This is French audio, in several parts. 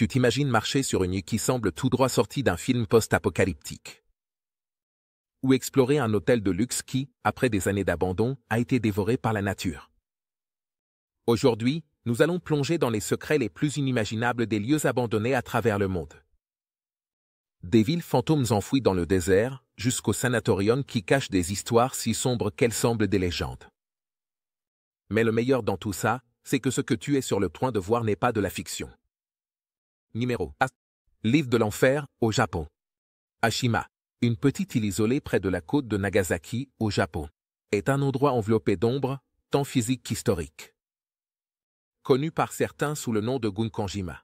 tu t'imagines marcher sur une île qui semble tout droit sortie d'un film post-apocalyptique. Ou explorer un hôtel de luxe qui, après des années d'abandon, a été dévoré par la nature. Aujourd'hui, nous allons plonger dans les secrets les plus inimaginables des lieux abandonnés à travers le monde. Des villes fantômes enfouies dans le désert, jusqu'au sanatorium qui cache des histoires si sombres qu'elles semblent des légendes. Mais le meilleur dans tout ça, c'est que ce que tu es sur le point de voir n'est pas de la fiction. Numéro 1. L'île de l'enfer, au Japon. Ashima, une petite île isolée près de la côte de Nagasaki, au Japon, est un endroit enveloppé d'ombre, tant physique qu'historique. Connu par certains sous le nom de Gunkanjima.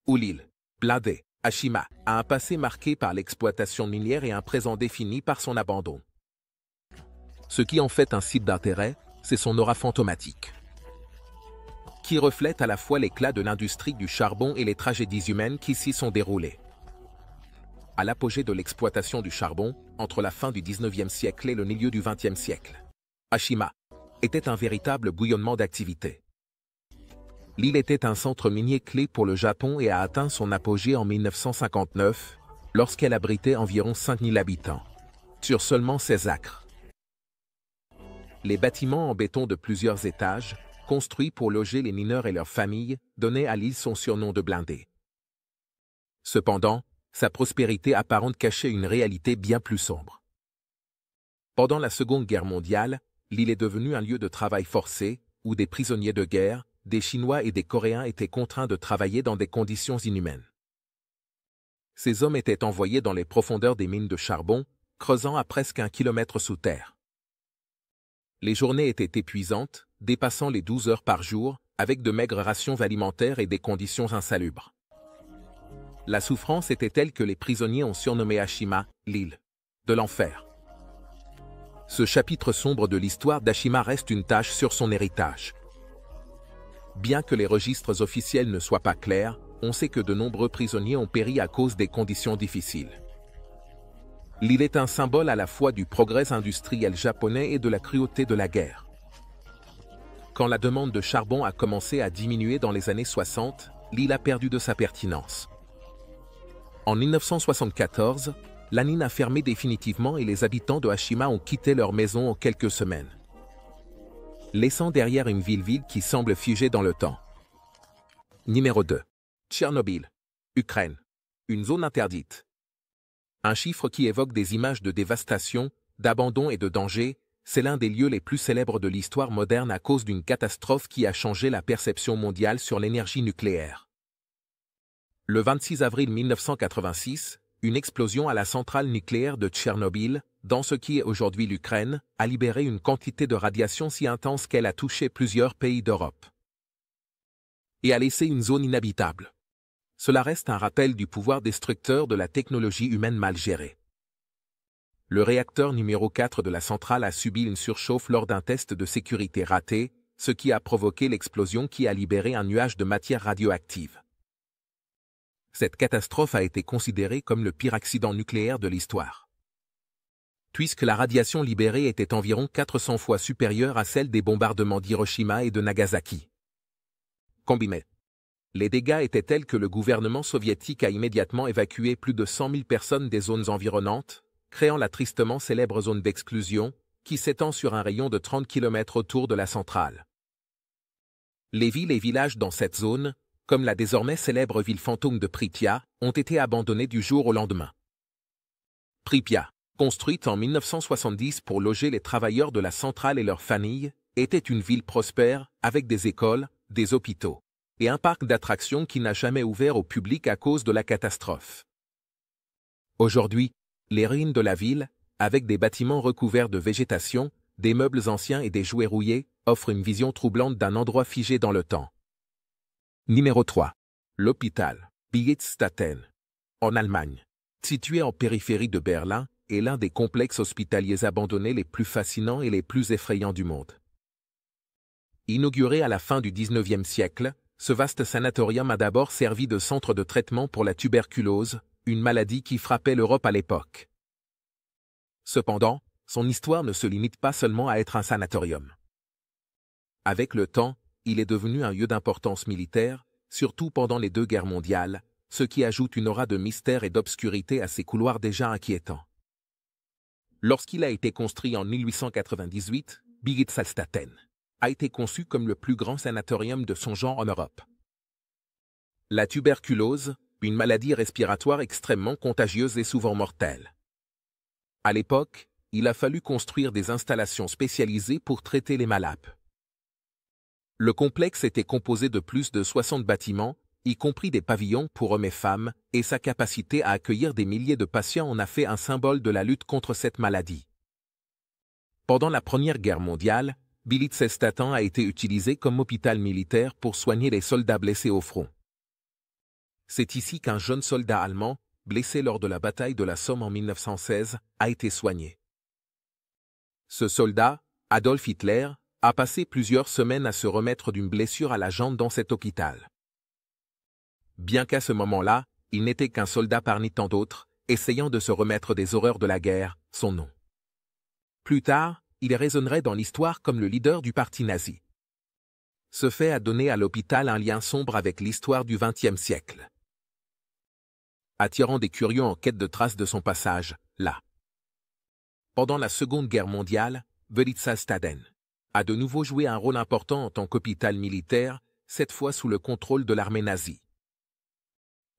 Où l'île, blindée, Ashima, a un passé marqué par l'exploitation minière et un présent défini par son abandon. Ce qui en fait un site d'intérêt, c'est son aura fantomatique, qui reflète à la fois l'éclat de l'industrie du charbon et les tragédies humaines qui s'y sont déroulées. À l'apogée de l'exploitation du charbon, entre la fin du 19e siècle et le milieu du 20e siècle, Ashima était un véritable bouillonnement d'activité. L'île était un centre minier clé pour le Japon et a atteint son apogée en 1959, lorsqu'elle abritait environ 5000 habitants, sur seulement 16 acres. Les bâtiments en béton de plusieurs étages, construits pour loger les mineurs et leurs familles, donnaient à l'île son surnom de blindée. Cependant, sa prospérité apparente cachait une réalité bien plus sombre. Pendant la Seconde Guerre mondiale, l'île est devenue un lieu de travail forcé, où des prisonniers de guerre, des Chinois et des Coréens étaient contraints de travailler dans des conditions inhumaines. Ces hommes étaient envoyés dans les profondeurs des mines de charbon, creusant à presque 1 kilomètre sous terre. Les journées étaient épuisantes, dépassant les 12 heures par jour, avec de maigres rations alimentaires et des conditions insalubres. La souffrance était telle que les prisonniers ont surnommé Ashima, l'île de l'enfer. Ce chapitre sombre de l'histoire d'Ashima reste une tache sur son héritage. Bien que les registres officiels ne soient pas clairs, on sait que de nombreux prisonniers ont péri à cause des conditions difficiles. L'île est un symbole à la fois du progrès industriel japonais et de la cruauté de la guerre. Quand la demande de charbon a commencé à diminuer dans les années 60, l'île a perdu de sa pertinence. En 1974, la mine a fermé définitivement et les habitants de Ashima ont quitté leur maison en quelques semaines, laissant derrière une ville qui semble figée dans le temps. Numéro 2. Tchernobyl, Ukraine. Une zone interdite. Un chiffre qui évoque des images de dévastation, d'abandon et de danger, c'est l'un des lieux les plus célèbres de l'histoire moderne à cause d'une catastrophe qui a changé la perception mondiale sur l'énergie nucléaire. Le 26 avril 1986, une explosion à la centrale nucléaire de Tchernobyl, dans ce qui est aujourd'hui l'Ukraine, a libéré une quantité de radiation si intense qu'elle a touché plusieurs pays d'Europe et a laissé une zone inhabitable. Cela reste un rappel du pouvoir destructeur de la technologie humaine mal gérée. Le réacteur numéro 4 de la centrale a subi une surchauffe lors d'un test de sécurité raté, ce qui a provoqué l'explosion qui a libéré un nuage de matière radioactive. Cette catastrophe a été considérée comme le pire accident nucléaire de l'histoire, puisque la radiation libérée était environ 400 fois supérieure à celle des bombardements d'Hiroshima et de Nagasaki. Combiné. Les dégâts étaient tels que le gouvernement soviétique a immédiatement évacué plus de 100 000 personnes des zones environnantes, créant la tristement célèbre zone d'exclusion, qui s'étend sur un rayon de 30 km autour de la centrale. Les villes et villages dans cette zone, comme la désormais célèbre ville fantôme de Pripyat, ont été abandonnés du jour au lendemain. Pripyat, construite en 1970 pour loger les travailleurs de la centrale et leurs familles, était une ville prospère, avec des écoles, des hôpitaux et un parc d'attractions qui n'a jamais ouvert au public à cause de la catastrophe. Aujourd'hui, les ruines de la ville, avec des bâtiments recouverts de végétation, des meubles anciens et des jouets rouillés, offrent une vision troublante d'un endroit figé dans le temps. Numéro 3. L'hôpital Bierstatten, en Allemagne. Situé en périphérie de Berlin, est l'un des complexes hospitaliers abandonnés les plus fascinants et les plus effrayants du monde. Inauguré à la fin du 19e siècle, ce vaste sanatorium a d'abord servi de centre de traitement pour la tuberculose, une maladie qui frappait l'Europe à l'époque. Cependant, son histoire ne se limite pas seulement à être un sanatorium. Avec le temps, il est devenu un lieu d'importance militaire, surtout pendant les 2 guerres mondiales, ce qui ajoute une aura de mystère et d'obscurité à ces couloirs déjà inquiétants. Lorsqu'il a été construit en 1898, Birgitsalstaten a été conçu comme le plus grand sanatorium de son genre en Europe. La tuberculose, une maladie respiratoire extrêmement contagieuse et souvent mortelle. À l'époque, il a fallu construire des installations spécialisées pour traiter les malapes. Le complexe était composé de plus de 60 bâtiments, y compris des pavillons pour hommes et femmes, et sa capacité à accueillir des milliers de patients en a fait un symbole de la lutte contre cette maladie. Pendant la Première Guerre mondiale, Birgitsalstaten a été utilisé comme hôpital militaire pour soigner les soldats blessés au front. C'est ici qu'un jeune soldat allemand, blessé lors de la bataille de la Somme en 1916, a été soigné. Ce soldat, Adolf Hitler, a passé plusieurs semaines à se remettre d'une blessure à la jambe dans cet hôpital. Bien qu'à ce moment-là, il n'était qu'un soldat parmi tant d'autres, essayant de se remettre des horreurs de la guerre, son nom. Plus tard, il résonnerait dans l'histoire comme le leader du parti nazi. Ce fait a donné à l'hôpital un lien sombre avec l'histoire du XXe siècle. Attirant des curieux en quête de traces de son passage, là. Pendant la Seconde Guerre mondiale, Birgitsalstaten a de nouveau joué un rôle important en tant qu'hôpital militaire, cette fois sous le contrôle de l'armée nazie.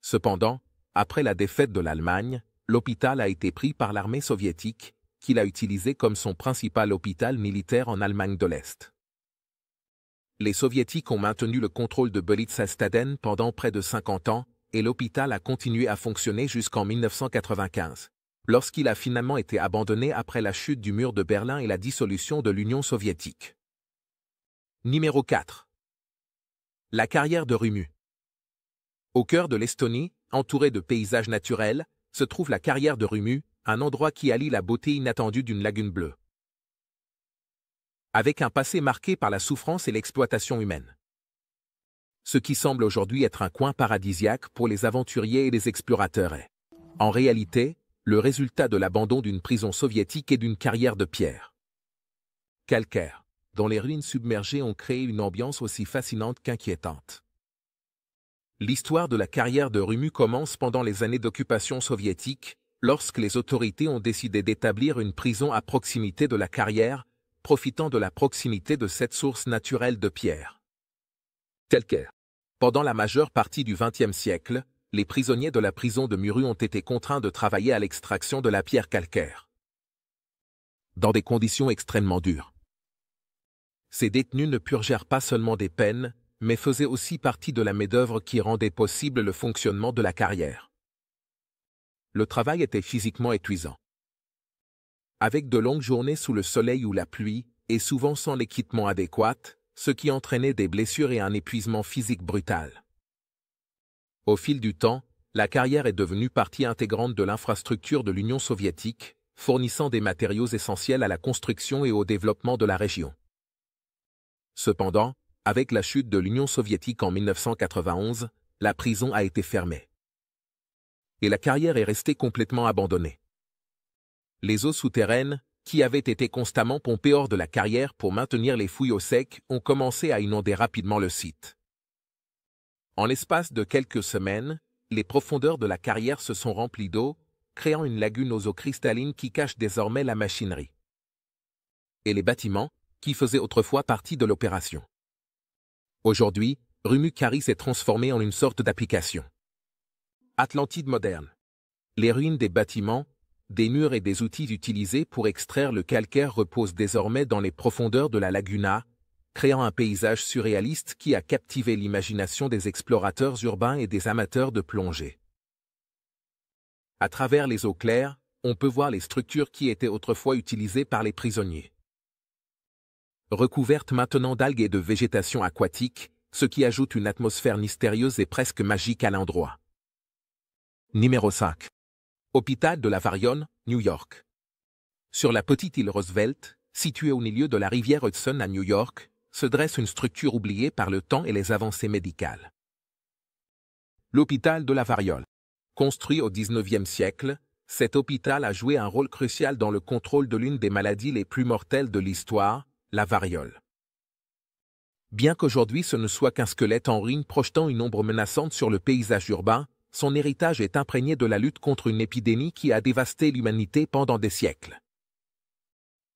Cependant, après la défaite de l'Allemagne, l'hôpital a été pris par l'armée soviétique, qui l'a utilisé comme son principal hôpital militaire en Allemagne de l'Est. Les soviétiques ont maintenu le contrôle de Birgitsalstaten pendant près de 50 ans, et l'hôpital a continué à fonctionner jusqu'en 1995, lorsqu'il a finalement été abandonné après la chute du mur de Berlin et la dissolution de l'Union soviétique. Numéro 4. La carrière de Rummu. Au cœur de l'Estonie, entouré de paysages naturels, se trouve la carrière de Rummu, un endroit qui allie la beauté inattendue d'une lagune bleue. Avec un passé marqué par la souffrance et l'exploitation humaine. Ce qui semble aujourd'hui être un coin paradisiaque pour les aventuriers et les explorateurs est, en réalité, le résultat de l'abandon d'une prison soviétique et d'une carrière de pierre calcaire, dont les ruines submergées ont créé une ambiance aussi fascinante qu'inquiétante. L'histoire de la carrière de Rummu commence pendant les années d'occupation soviétique, lorsque les autorités ont décidé d'établir une prison à proximité de la carrière, profitant de la proximité de cette source naturelle de pierre calcaire. Pendant la majeure partie du XXe siècle, les prisonniers de la prison de Muru ont été contraints de travailler à l'extraction de la pierre calcaire, dans des conditions extrêmement dures. Ces détenus ne purgèrent pas seulement des peines, mais faisaient aussi partie de la main-d'œuvre qui rendait possible le fonctionnement de la carrière. Le travail était physiquement épuisant. Avec de longues journées sous le soleil ou la pluie, et souvent sans l'équipement adéquat, ce qui entraînait des blessures et un épuisement physique brutal. Au fil du temps, la carrière est devenue partie intégrante de l'infrastructure de l'Union soviétique, fournissant des matériaux essentiels à la construction et au développement de la région. Cependant, avec la chute de l'Union soviétique en 1991, la prison a été fermée. Et la carrière est restée complètement abandonnée. Les eaux souterraines, qui avaient été constamment pompées hors de la carrière pour maintenir les fouilles au sec, ont commencé à inonder rapidement le site. En l'espace de quelques semaines, les profondeurs de la carrière se sont remplies d'eau, créant une lagune aux eaux cristallines qui cache désormais la machinerie et les bâtiments, qui faisaient autrefois partie de l'opération. Aujourd'hui, Rummu Kari s'est transformé en une sorte d'application. Atlantide moderne. Les ruines des bâtiments, des murs et des outils utilisés pour extraire le calcaire reposent désormais dans les profondeurs de la laguna, créant un paysage surréaliste qui a captivé l'imagination des explorateurs urbains et des amateurs de plongée. À travers les eaux claires, on peut voir les structures qui étaient autrefois utilisées par les prisonniers. Recouvertes maintenant d'algues et de végétation aquatique, ce qui ajoute une atmosphère mystérieuse et presque magique à l'endroit. Numéro 5. Hôpital de la Variole, New York. Sur la petite île Roosevelt, située au milieu de la rivière Hudson à New York, se dresse une structure oubliée par le temps et les avancées médicales. L'hôpital de la Variole. Construit au XIXe siècle, cet hôpital a joué un rôle crucial dans le contrôle de l'une des maladies les plus mortelles de l'histoire, la variole. Bien qu'aujourd'hui ce ne soit qu'un squelette en ruine projetant une ombre menaçante sur le paysage urbain, son héritage est imprégné de la lutte contre une épidémie qui a dévasté l'humanité pendant des siècles.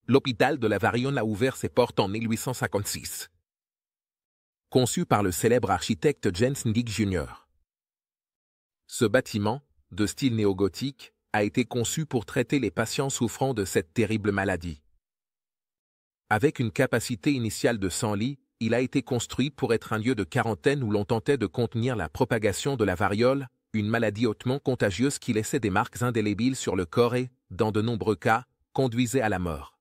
L'hôpital de la Variole a ouvert ses portes en 1856. Conçu par le célèbre architecte James Ndick Jr. Ce bâtiment, de style néogothique, a été conçu pour traiter les patients souffrant de cette terrible maladie. Avec une capacité initiale de 100 lits, il a été construit pour être un lieu de quarantaine où l'on tentait de contenir la propagation de la variole, une maladie hautement contagieuse qui laissait des marques indélébiles sur le corps et, dans de nombreux cas, conduisait à la mort.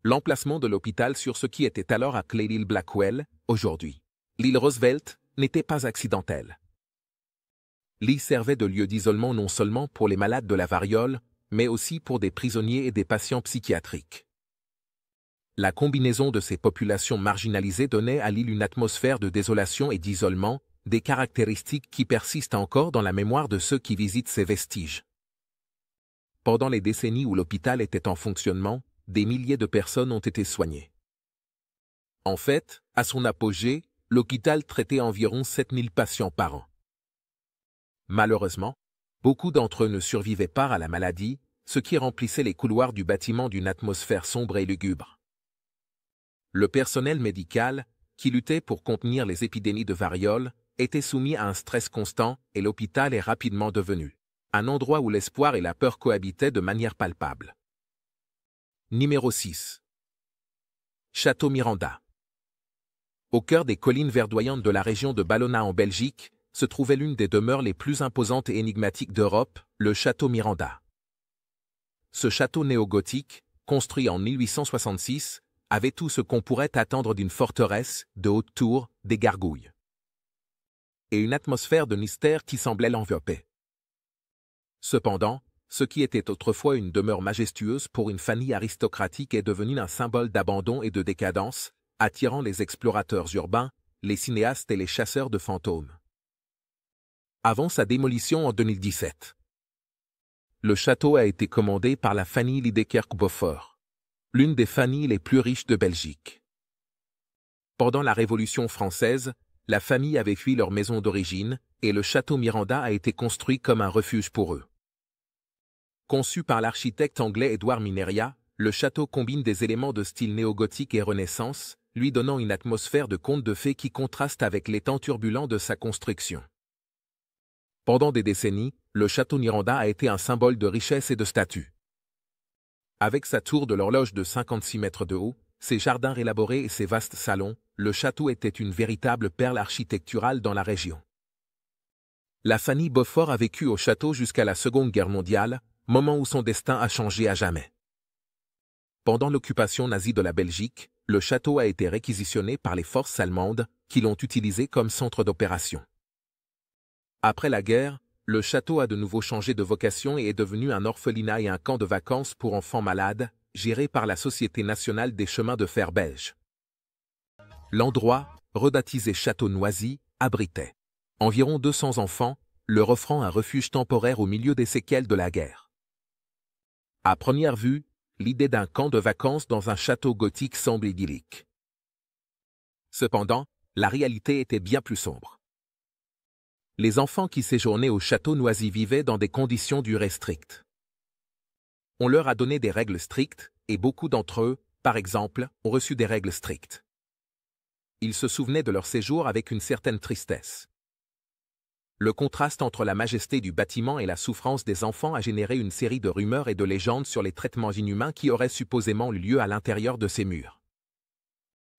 L'emplacement de l'hôpital sur ce qui était alors appelé l'île Blackwell, aujourd'hui l'île Roosevelt, n'était pas accidentel. L'île servait de lieu d'isolement non seulement pour les malades de la variole, mais aussi pour des prisonniers et des patients psychiatriques. La combinaison de ces populations marginalisées donnait à l'île une atmosphère de désolation et d'isolement, des caractéristiques qui persistent encore dans la mémoire de ceux qui visitent ces vestiges. Pendant les décennies où l'hôpital était en fonctionnement, des milliers de personnes ont été soignées. En fait, à son apogée, l'hôpital traitait environ 7000 patients par an. Malheureusement, beaucoup d'entre eux ne survivaient pas à la maladie, ce qui remplissait les couloirs du bâtiment d'une atmosphère sombre et lugubre. Le personnel médical, qui luttait pour contenir les épidémies de variole, était soumis à un stress constant et l'hôpital est rapidement devenu un endroit où l'espoir et la peur cohabitaient de manière palpable. Numéro 6. Château Miranda. Au cœur des collines verdoyantes de la région de Ballona en Belgique, se trouvait l'une des demeures les plus imposantes et énigmatiques d'Europe, le château Miranda. Ce château néogothique, construit en 1866, avait tout ce qu'on pourrait attendre d'une forteresse, de hautes tours, des gargouilles. Et une atmosphère de mystère qui semblait l'envelopper. Cependant, ce qui était autrefois une demeure majestueuse pour une famille aristocratique est devenu un symbole d'abandon et de décadence, attirant les explorateurs urbains, les cinéastes et les chasseurs de fantômes. Avant sa démolition en 2017. Le château a été commandé par la famille Liedekerk-Beaufort, l'une des familles les plus riches de Belgique. Pendant la Révolution française, la famille avait fui leur maison d'origine, et le château Miranda a été construit comme un refuge pour eux. Conçu par l'architecte anglais Edward Mineria, le château combine des éléments de style néogothique et Renaissance, lui donnant une atmosphère de conte de fées qui contraste avec les temps turbulents de sa construction. Pendant des décennies, le château Miranda a été un symbole de richesse et de statut. Avec sa tour de l'horloge de 56 mètres de haut, ses jardins élaborés et ses vastes salons, le château était une véritable perle architecturale dans la région. La famille Beaufort a vécu au château jusqu'à la Seconde Guerre mondiale, moment où son destin a changé à jamais. Pendant l'occupation nazie de la Belgique, le château a été réquisitionné par les forces allemandes, qui l'ont utilisé comme centre d'opération. Après la guerre, le château a de nouveau changé de vocation et est devenu un orphelinat et un camp de vacances pour enfants malades, géré par la Société nationale des chemins de fer belge. L'endroit, rebaptisé Château Noisy, abritait environ 200 enfants, leur offrant un refuge temporaire au milieu des séquelles de la guerre. À première vue, l'idée d'un camp de vacances dans un château gothique semble idyllique. Cependant, la réalité était bien plus sombre. Les enfants qui séjournaient au château Noisy vivaient dans des conditions durées strictes. On leur a donné des règles strictes, et beaucoup d'entre eux, par exemple, ont reçu des règles strictes. Ils se souvenaient de leur séjour avec une certaine tristesse. Le contraste entre la majesté du bâtiment et la souffrance des enfants a généré une série de rumeurs et de légendes sur les traitements inhumains qui auraient supposément eu lieu à l'intérieur de ces murs.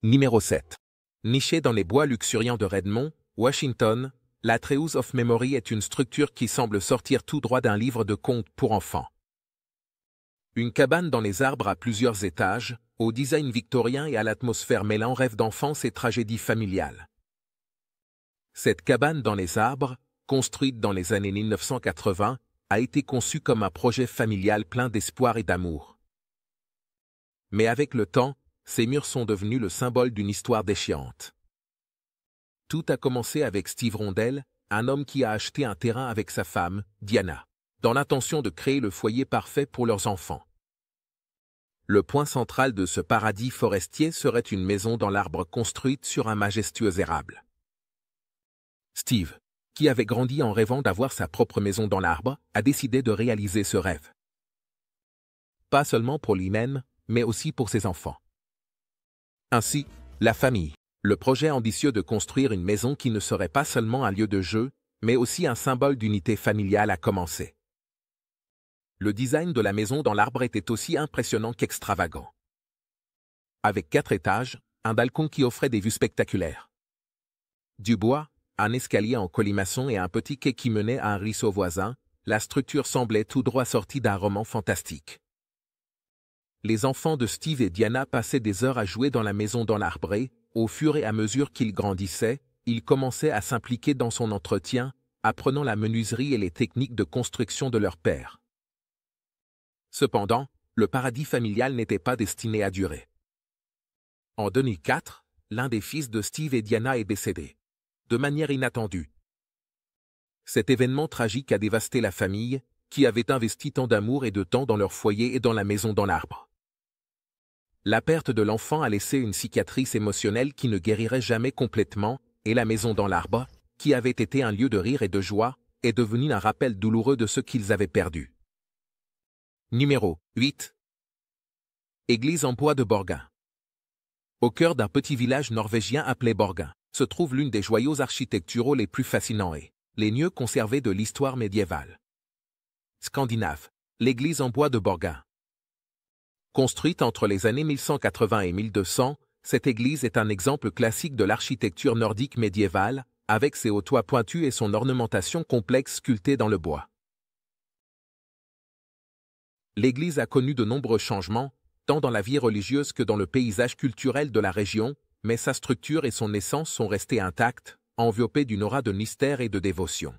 Numéro 7. Nichée dans les bois luxuriants de Redmond, Washington, la Treehouse of Memory est une structure qui semble sortir tout droit d'un livre de contes pour enfants. Une cabane dans les arbres à plusieurs étages, au design victorien et à l'atmosphère mêlant rêve d'enfance et tragédie familiale. Cette cabane dans les arbres, construite dans les années 1980, a été conçue comme un projet familial plein d'espoir et d'amour. Mais avec le temps, ces murs sont devenus le symbole d'une histoire déchirante. Tout a commencé avec Steve Rondell, un homme qui a acheté un terrain avec sa femme, Diana, dans l'intention de créer le foyer parfait pour leurs enfants. Le point central de ce paradis forestier serait une maison dans l'arbre construite sur un majestueux érable. Steve, qui avait grandi en rêvant d'avoir sa propre maison dans l'arbre, a décidé de réaliser ce rêve. Pas seulement pour lui-même, mais aussi pour ses enfants. Ainsi, la famille. Le projet ambitieux de construire une maison qui ne serait pas seulement un lieu de jeu, mais aussi un symbole d'unité familiale a commencé. Le design de la maison dans l'arbre était aussi impressionnant qu'extravagant. Avec 4 étages, un balcon qui offrait des vues spectaculaires. Du bois, un escalier en colimaçon et un petit quai qui menait à un ruisseau voisin, la structure semblait tout droit sortie d'un roman fantastique. Les enfants de Steve et Diana passaient des heures à jouer dans la maison dans l'arbre et, au fur et à mesure qu'ils grandissaient, ils commençaient à s'impliquer dans son entretien, apprenant la menuiserie et les techniques de construction de leur père. Cependant, le paradis familial n'était pas destiné à durer. En 2004, l'un des fils de Steve et Diana est décédé. De manière inattendue. Cet événement tragique a dévasté la famille, qui avait investi tant d'amour et de temps dans leur foyer et dans la maison dans l'arbre. La perte de l'enfant a laissé une cicatrice émotionnelle qui ne guérirait jamais complètement, et la maison dans l'arbre, qui avait été un lieu de rire et de joie, est devenue un rappel douloureux de ce qu'ils avaient perdu. Numéro 8. Église en bois de Borgin. Au cœur d'un petit village norvégien appelé Borgin, se trouve l'une des joyaux architecturaux les plus fascinants et les mieux conservés de l'histoire médiévale. Scandinave, l'église en bois de Borgin. Construite entre les années 1180 et 1200, cette église est un exemple classique de l'architecture nordique médiévale, avec ses hauts toits pointus et son ornementation complexe sculptée dans le bois. L'église a connu de nombreux changements, tant dans la vie religieuse que dans le paysage culturel de la région, mais sa structure et son essence sont restées intactes, enveloppées d'une aura de mystère et de dévotion.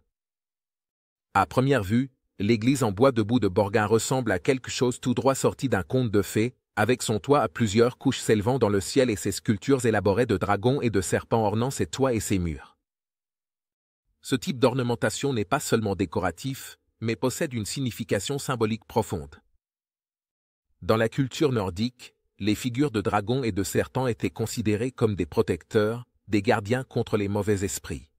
À première vue, l'église en bois debout de Borgin ressemble à quelque chose tout droit sorti d'un conte de fées, avec son toit à plusieurs couches s'élevant dans le ciel et ses sculptures élaborées de dragons et de serpents ornant ses toits et ses murs. Ce type d'ornementation n'est pas seulement décoratif, mais possède une signification symbolique profonde. Dans la culture nordique, les figures de dragons et de serpents étaient considérées comme des protecteurs, des gardiens contre les mauvais esprits.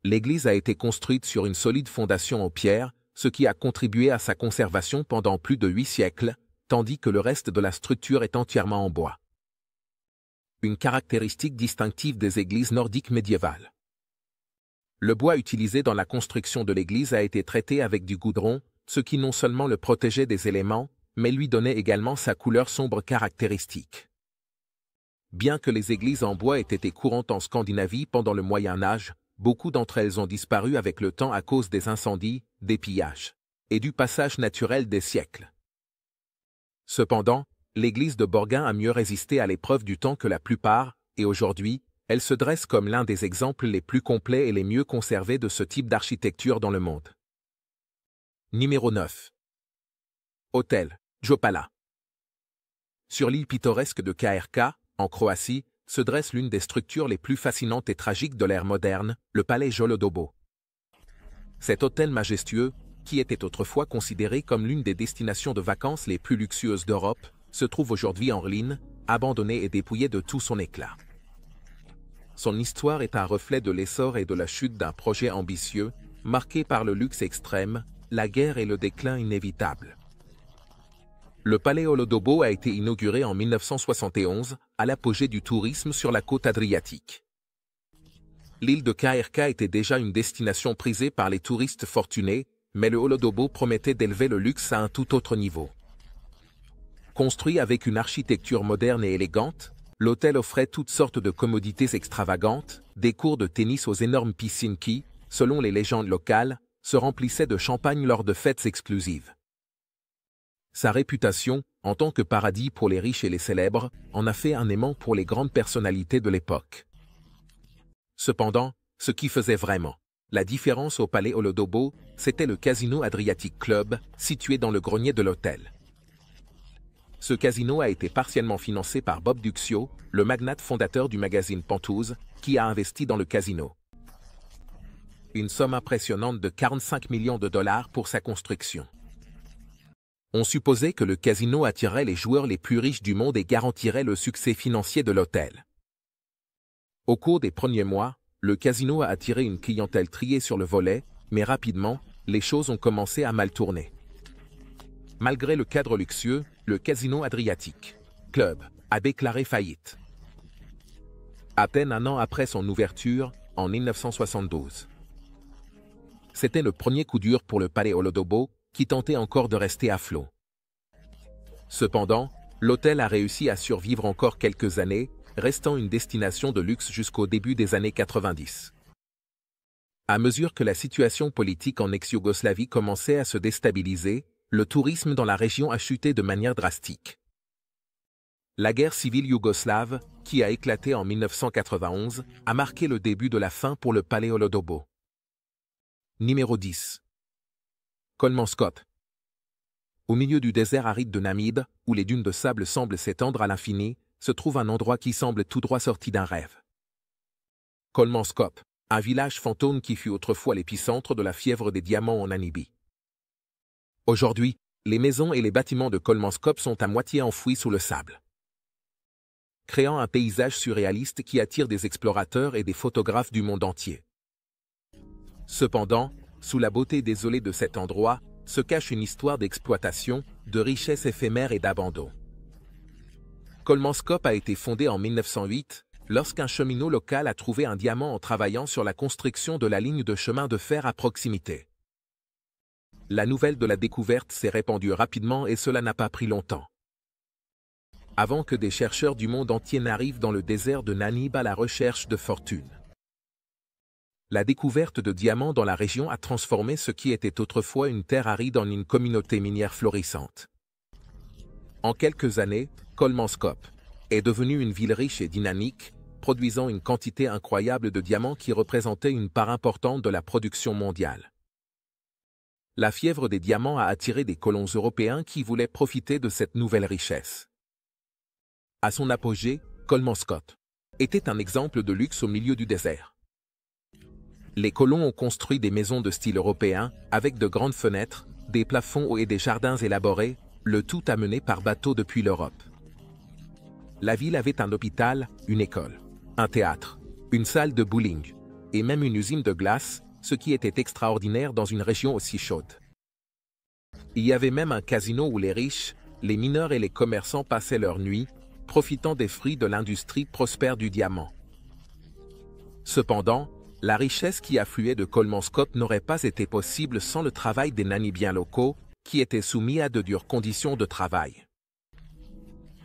L'église a été construite sur une solide fondation en pierre, ce qui a contribué à sa conservation pendant plus de 8 siècles, tandis que le reste de la structure est entièrement en bois. Une caractéristique distinctive des églises nordiques médiévales. Le bois utilisé dans la construction de l'église a été traité avec du goudron, ce qui non seulement le protégeait des éléments, mais lui donnait également sa couleur sombre caractéristique. Bien que les églises en bois aient été courantes en Scandinavie pendant le Moyen Âge, beaucoup d'entre elles ont disparu avec le temps à cause des incendies, des pillages et du passage naturel des siècles. Cependant, l'église de Borgin a mieux résisté à l'épreuve du temps que la plupart, et aujourd'hui, elle se dresse comme l'un des exemples les plus complets et les mieux conservés de ce type d'architecture dans le monde. Numéro 9. Hôtel Jopala. Sur l'île pittoresque de Krk, en Croatie, se dresse l'une des structures les plus fascinantes et tragiques de l'ère moderne, le palais Jolodobo. Cet hôtel majestueux, qui était autrefois considéré comme l'une des destinations de vacances les plus luxueuses d'Europe, se trouve aujourd'hui en ruine, abandonné et dépouillé de tout son éclat. Son histoire est un reflet de l'essor et de la chute d'un projet ambitieux, marqué par le luxe extrême, la guerre et le déclin inévitable. Le palais Jolodobo a été inauguré en 1971, à l'apogée du tourisme sur la côte adriatique. L'île de Krk était déjà une destination prisée par les touristes fortunés, mais le Jolodobo promettait d'élever le luxe à un tout autre niveau. Construit avec une architecture moderne et élégante, l'hôtel offrait toutes sortes de commodités extravagantes, des cours de tennis aux énormes piscines qui, selon les légendes locales, se remplissaient de champagne lors de fêtes exclusives. Sa réputation, en tant que paradis pour les riches et les célèbres, en a fait un aimant pour les grandes personnalités de l'époque. Cependant, ce qui faisait vraiment la différence au palais Jolodobo, c'était le Casino Adriatic Club, situé dans le grenier de l'hôtel. Ce casino a été partiellement financé par Bob Duccio, le magnate fondateur du magazine Penthouse, qui a investi dans le casino. Une somme impressionnante de 45 millions de dollars pour sa construction. On supposait que le casino attirerait les joueurs les plus riches du monde et garantirait le succès financier de l'hôtel. Au cours des premiers mois, le casino a attiré une clientèle triée sur le volet, mais rapidement, les choses ont commencé à mal tourner. Malgré le cadre luxueux, le Casino Adriatique Club a déclaré faillite. À peine un an après son ouverture, en 1972. C'était le premier coup dur pour le Palais Olodobo, qui tentait encore de rester à flot. Cependant, l'hôtel a réussi à survivre encore quelques années, restant une destination de luxe jusqu'au début des années 90. À mesure que la situation politique en ex-Yougoslavie commençait à se déstabiliser, le tourisme dans la région a chuté de manière drastique. La guerre civile yougoslave, qui a éclaté en 1991, a marqué le début de la fin pour le Palais Olodobo. Numéro 10. Kolmanskop. Au milieu du désert aride de Namib, où les dunes de sable semblent s'étendre à l'infini, se trouve un endroit qui semble tout droit sorti d'un rêve. Kolmanskop, un village fantôme qui fut autrefois l'épicentre de la fièvre des diamants en Namibie. Aujourd'hui, les maisons et les bâtiments de Kolmanskop sont à moitié enfouis sous le sable, créant un paysage surréaliste qui attire des explorateurs et des photographes du monde entier. Cependant, sous la beauté désolée de cet endroit, se cache une histoire d'exploitation, de richesse éphémère et d'abandon. Kolmanskop a été fondé en 1908, lorsqu'un cheminot local a trouvé un diamant en travaillant sur la construction de la ligne de chemin de fer à proximité. La nouvelle de la découverte s'est répandue rapidement et cela n'a pas pris longtemps. Avant que des chercheurs du monde entier n'arrivent dans le désert de Namib à la recherche de fortune. La découverte de diamants dans la région a transformé ce qui était autrefois une terre aride en une communauté minière florissante. En quelques années, Kolmanskop est devenue une ville riche et dynamique, produisant une quantité incroyable de diamants qui représentaient une part importante de la production mondiale. La fièvre des diamants a attiré des colons européens qui voulaient profiter de cette nouvelle richesse. À son apogée, Kolmanskop était un exemple de luxe au milieu du désert. Les colons ont construit des maisons de style européen, avec de grandes fenêtres, des plafonds hauts et des jardins élaborés, le tout amené par bateau depuis l'Europe. La ville avait un hôpital, une école, un théâtre, une salle de bowling, et même une usine de glace, ce qui était extraordinaire dans une région aussi chaude. Il y avait même un casino où les riches, les mineurs et les commerçants passaient leur nuit, profitant des fruits de l'industrie prospère du diamant. Cependant, la richesse qui affluait de Kolmanskop n'aurait pas été possible sans le travail des Namibiens locaux, qui étaient soumis à de dures conditions de travail.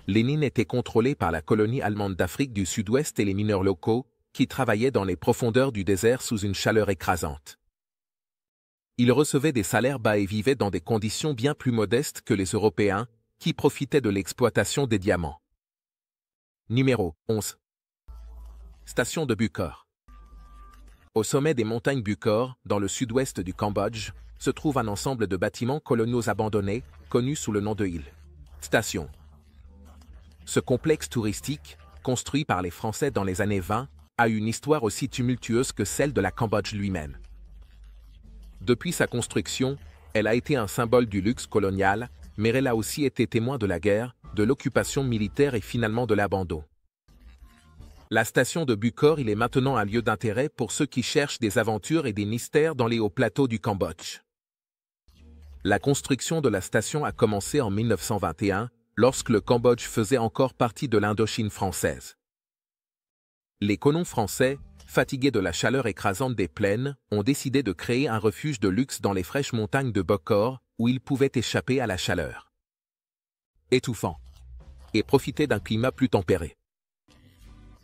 Les mines étaient contrôlées par la colonie allemande d'Afrique du Sud-Ouest et les mineurs locaux, qui travaillaient dans les profondeurs du désert sous une chaleur écrasante. Ils recevaient des salaires bas et vivaient dans des conditions bien plus modestes que les Européens, qui profitaient de l'exploitation des diamants. Numéro 11. Station de Bukor. Au sommet des montagnes Bukor, dans le sud-ouest du Cambodge, se trouve un ensemble de bâtiments coloniaux abandonnés, connus sous le nom de Hill Station. Ce complexe touristique, construit par les Français dans les années 20, a une histoire aussi tumultueuse que celle de la Cambodge lui-même. Depuis sa construction, elle a été un symbole du luxe colonial, mais elle a aussi été témoin de la guerre, de l'occupation militaire et finalement de l'abandon. La station de Bukor est maintenant un lieu d'intérêt pour ceux qui cherchent des aventures et des mystères dans les hauts plateaux du Cambodge. La construction de la station a commencé en 1921, lorsque le Cambodge faisait encore partie de l'Indochine française. Les colons français, fatigués de la chaleur écrasante des plaines, ont décidé de créer un refuge de luxe dans les fraîches montagnes de Bukor, où ils pouvaient échapper à la chaleur étouffant et profiter d'un climat plus tempéré.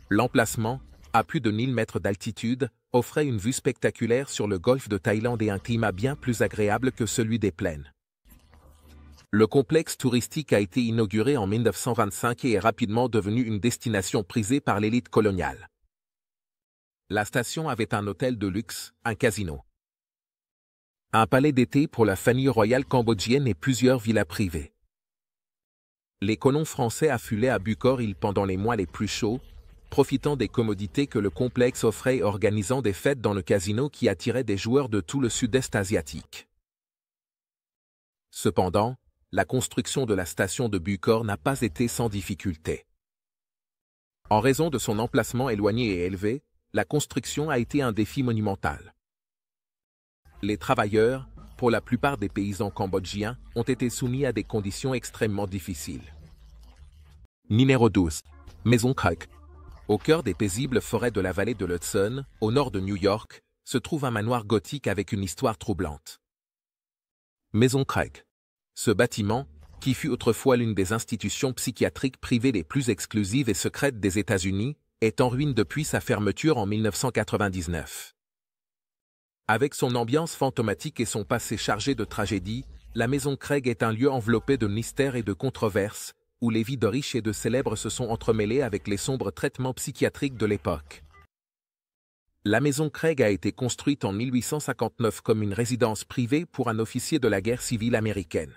L'emplacement, à plus de 1000 mètres d'altitude, offrait une vue spectaculaire sur le golfe de Thaïlande et un climat bien plus agréable que celui des plaines. Le complexe touristique a été inauguré en 1925 et est rapidement devenu une destination prisée par l'élite coloniale. La station avait un hôtel de luxe, un casino, un palais d'été pour la famille royale cambodgienne et plusieurs villas privées. Les colons français affluaient à Bukor Hill pendant les mois les plus chauds, profitant des commodités que le complexe offrait et organisant des fêtes dans le casino qui attiraient des joueurs de tout le sud-est asiatique. Cependant, la construction de la station de Bukor n'a pas été sans difficulté. En raison de son emplacement éloigné et élevé, la construction a été un défi monumental. Les travailleurs, pour la plupart des paysans cambodgiens, ont été soumis à des conditions extrêmement difficiles. Numéro 12. Maison Craig. Au cœur des paisibles forêts de la vallée de l'Hudson, au nord de New York, se trouve un manoir gothique avec une histoire troublante. Maison Craig. Ce bâtiment, qui fut autrefois l'une des institutions psychiatriques privées les plus exclusives et secrètes des États-Unis, est en ruine depuis sa fermeture en 1999. Avec son ambiance fantomatique et son passé chargé de tragédies, la Maison Craig est un lieu enveloppé de mystères et de controverses, où les vies de riches et de célèbres se sont entremêlées avec les sombres traitements psychiatriques de l'époque. La Maison Craig a été construite en 1859 comme une résidence privée pour un officier de la guerre civile américaine.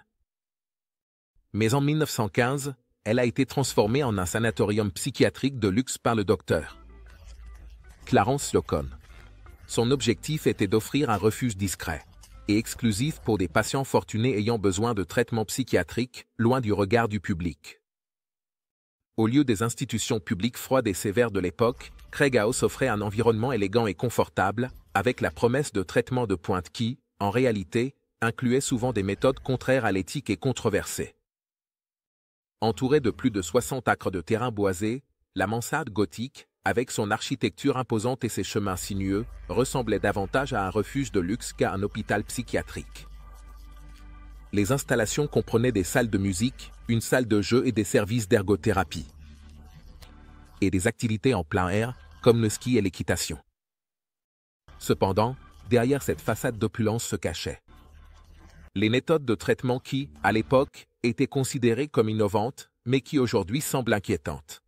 Mais en 1915, elle a été transformée en un sanatorium psychiatrique de luxe par le docteur Clarence Slocum. Son objectif était d'offrir un refuge discret et exclusif pour des patients fortunés ayant besoin de traitements psychiatriques, loin du regard du public. Au lieu des institutions publiques froides et sévères de l'époque, Craig House offrait un environnement élégant et confortable, avec la promesse de traitements de pointe qui, en réalité, incluaient souvent des méthodes contraires à l'éthique et controversées. Entourée de plus de 60 acres de terrain boisé, la mansarde gothique, avec son architecture imposante et ses chemins sinueux, ressemblait davantage à un refuge de luxe qu'à un hôpital psychiatrique. Les installations comprenaient des salles de musique, une salle de jeu et des services d'ergothérapie. Et des activités en plein air, comme le ski et l'équitation. Cependant, derrière cette façade d'opulence se cachaient les méthodes de traitement qui, à l'époque, étaient considérées comme innovantes, mais qui aujourd'hui semblent inquiétantes.